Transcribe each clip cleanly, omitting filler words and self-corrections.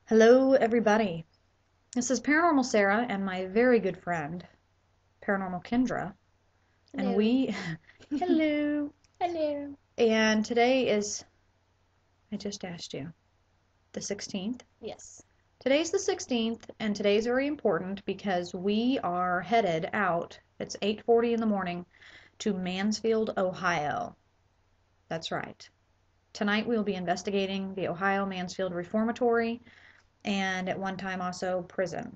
Hello, everybody. This is Paranormal Sarah and my very good friend, Paranormal Kendra. And Hello. hello. Hello. And today is, I just asked you, the 16th. Yes. Today's the 16th, and today's very important because we are headed out. It's 8:40 in the morning to Mansfield, Ohio. That's right. Tonight we will be investigating the Ohio Mansfield Reformatory and at one time also prison.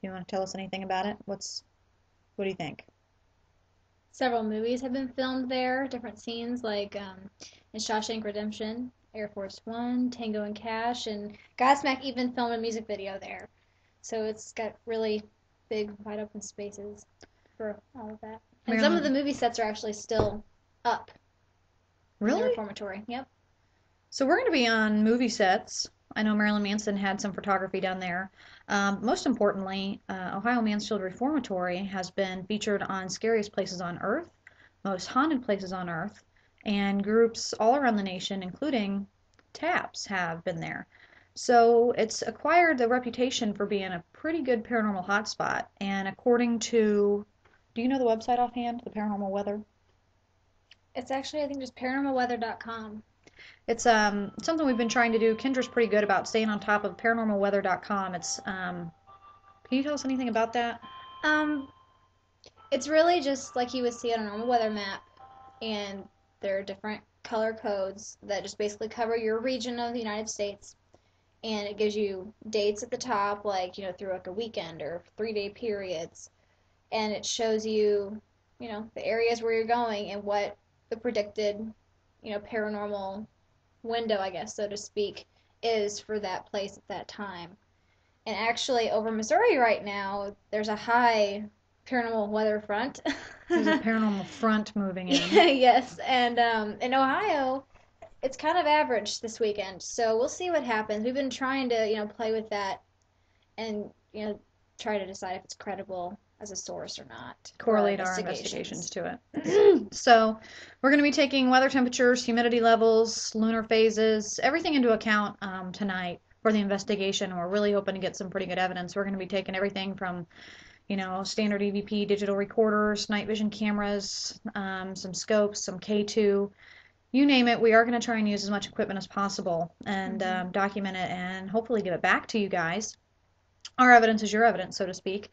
You want to tell us anything about it? What do you think? Several movies have been filmed there, different scenes like in Shawshank Redemption, Air Force One, Tango and Cash, and Godsmack even filmed a music video there. So it's got really big, wide open spaces for all of that. And some of the Marilyn, movie sets are actually still up in the really? reformatory. Yep. So we're going to be on movie sets. I know Marilyn Manson had some photography down there. Most importantly, Ohio Mansfield Reformatory has been featured on Scariest Places on Earth, Most Haunted Places on Earth, and groups all around the nation, including TAPS, have been there. So it's acquired the reputation for being a pretty good paranormal hotspot. And according to, do you know the website offhand, the Paranormal Weather? It's actually, I think, just paranormalweather.com. It's something we've been trying to do. Kendra's pretty good about staying on top of paranormalweather.com. It's can you tell us anything about that? Um, it's really just like you would see on a normal weather map, and there are different color codes that just basically cover your region of the United States, and it gives you dates at the top, like through like a weekend or 3-day periods, and it shows you, the areas where you're going and what the predicted, paranormal window, I guess, so to speak, is for that place at that time. And actually, over Missouri right now, there's a high paranormal weather front. There's a paranormal front moving in. Yes, and in Ohio, it's kind of average this weekend. So we'll see what happens. We've been trying to, play with that and, try to decide if it's credible as a source or not for our Correlate our investigations investigations. to it. So we're going to be taking weather temperatures, humidity levels, lunar phases, everything into account tonight for the investigation. And we're really hoping to get some pretty good evidence. We're going to be taking everything from standard EVP digital recorders, night vision cameras, some scopes, some K2, you name it. We are going to try and use as much equipment as possible and document it and hopefully give it back to you guys. Our evidence is your evidence, so to speak.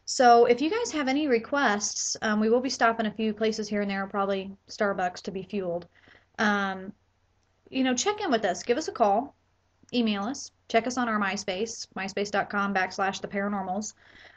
So if you guys have any requests, we will be stopping a few places here and there, probably Starbucks to be fueled. Um, check in with us. Give us a call. Email us. Check us on our MySpace, myspace.com/the paranormals,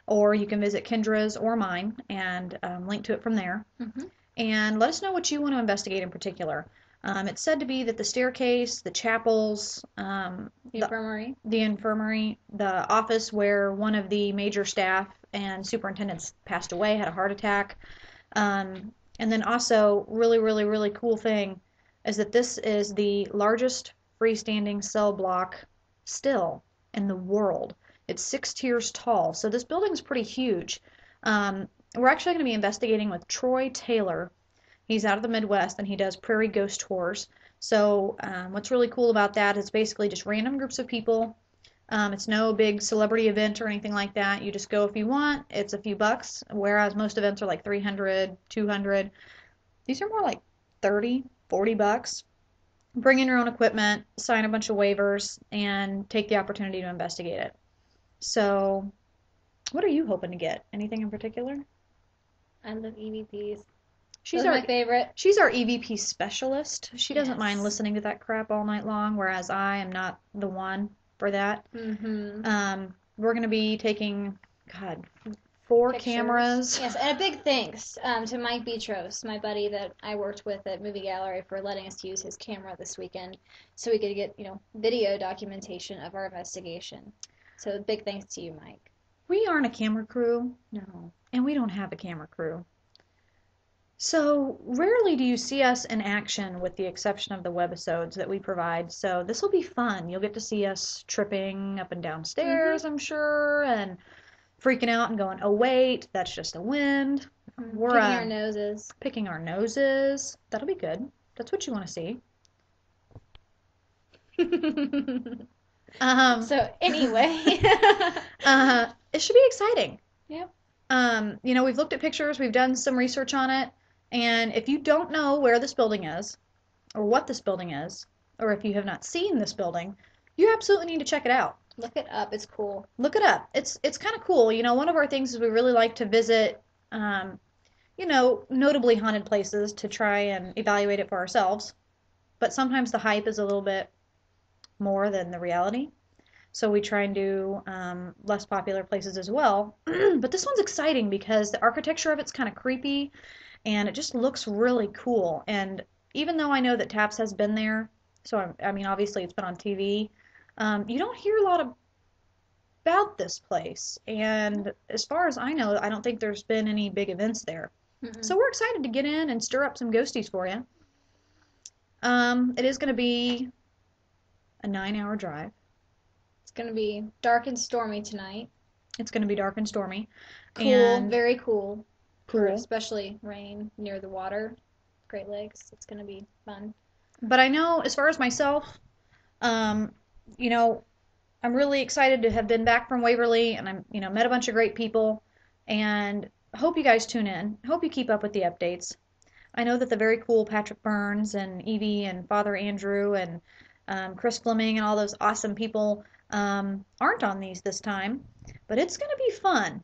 or you can visit Kendra's or mine and link to it from there. Mm-hmm. And let us know what you want to investigate in particular. It's said to be that the staircase, the chapels, The infirmary. the infirmary, the office where one of the major staff and superintendents passed away, had a heart attack. And then also, really, really, really cool thing is that this is the largest freestanding cell block still in the world. It's 6 tiers tall, so this building's pretty huge. We're actually going to be investigating with Troy Taylor. He's out of the Midwest and he does prairie ghost tours. So what's really cool about that is basically just random groups of people. It's no big celebrity event or anything like that. You just go if you want. It's a few bucks, whereas most events are like 300, 200. These are more like 30, 40 bucks. Bring in your own equipment, sign a bunch of waivers, and take the opportunity to investigate it. So, what are you hoping to get? Anything in particular? I love EVPs. She's Those are our my favorite. she's our EVP specialist. She doesn't mind Yes. listening to that crap all night long, whereas I am not the one for that. Mm-hmm. We're gonna be taking, God, 4 Pictures. cameras. Yes, and a big thanks to Mike Betros, my buddy that I worked with at Movie Gallery, for letting us use his camera this weekend so we could get, video documentation of our investigation. So big thanks to you, Mike. We aren't a camera crew, No. and we don't have a camera crew. So rarely do you see us in action with the exception of the webisodes that we provide. So this will be fun. You'll get to see us tripping up and down Mm-hmm. stairs, I'm sure, and freaking out and going, oh wait, that's just the wind. We're Picking our noses. picking our noses. That'll be good. That's what you want to see. Um, So anyway, it should be exciting. yep. We've looked at pictures, we've done some research on it, and if you don't know where this building is, or what this building is, or if you have not seen this building, you absolutely need to check it out. Look it up. It's cool. Look it up. It's kind of cool. One of our things is we really like to visit, notably haunted places to try and evaluate it for ourselves. But sometimes the hype is a little bit more than the reality. So we try and do less popular places as well. But this one's exciting because the architecture of it's kind of creepy and it just looks really cool. And even though I know that Taps has been there, so I mean, obviously it's been on TV, you don't hear a lot about this place. And as far as I know, I don't think there's been any big events there. Mm-mm. So we're excited to get in and stir up some ghosties for you. It is going to be a 9-hour drive. It's gonna be dark and stormy tonight. It's going to be dark and stormy. Cool, And very cool. For cool. especially rain near the water, Great Lakes. It's gonna be fun. But I know as far as myself, um, you know, I'm really excited to have been back from Waverly and met a bunch of great people and hope you guys tune in. Hope you keep up with the updates. I know that the very cool Patrick Burns and Evie and Father Andrew and Chris Fleming and all those awesome people aren't on these this time, but it's going to be fun.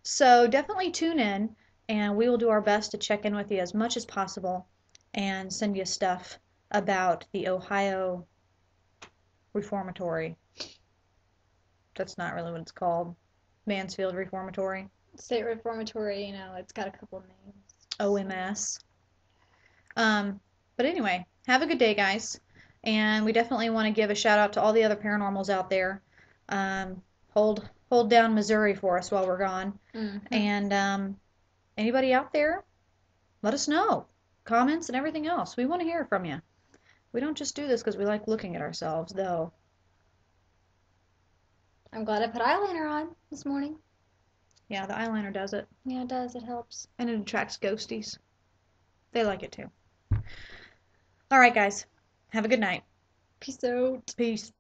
So definitely tune in and we will do our best to check in with you as much as possible and send you stuff about the Ohio Reformatory. That's not really what it's called. Mansfield Reformatory. State Reformatory, it's got a couple names. OMS. But anyway, have a good day, guys. And we definitely want to give a shout out to all the other paranormals out there. Hold down Missouri for us while we're gone. Mm-hmm. And anybody out there, let us know. Comments and everything else. We want to hear from you. We don't just do this because we like looking at ourselves, though. I'm glad I put eyeliner on this morning. Yeah, the eyeliner does it. Yeah, it does. It helps. And it attracts ghosties. They like it too. All right, guys. Have a good night. Peace out. Peace.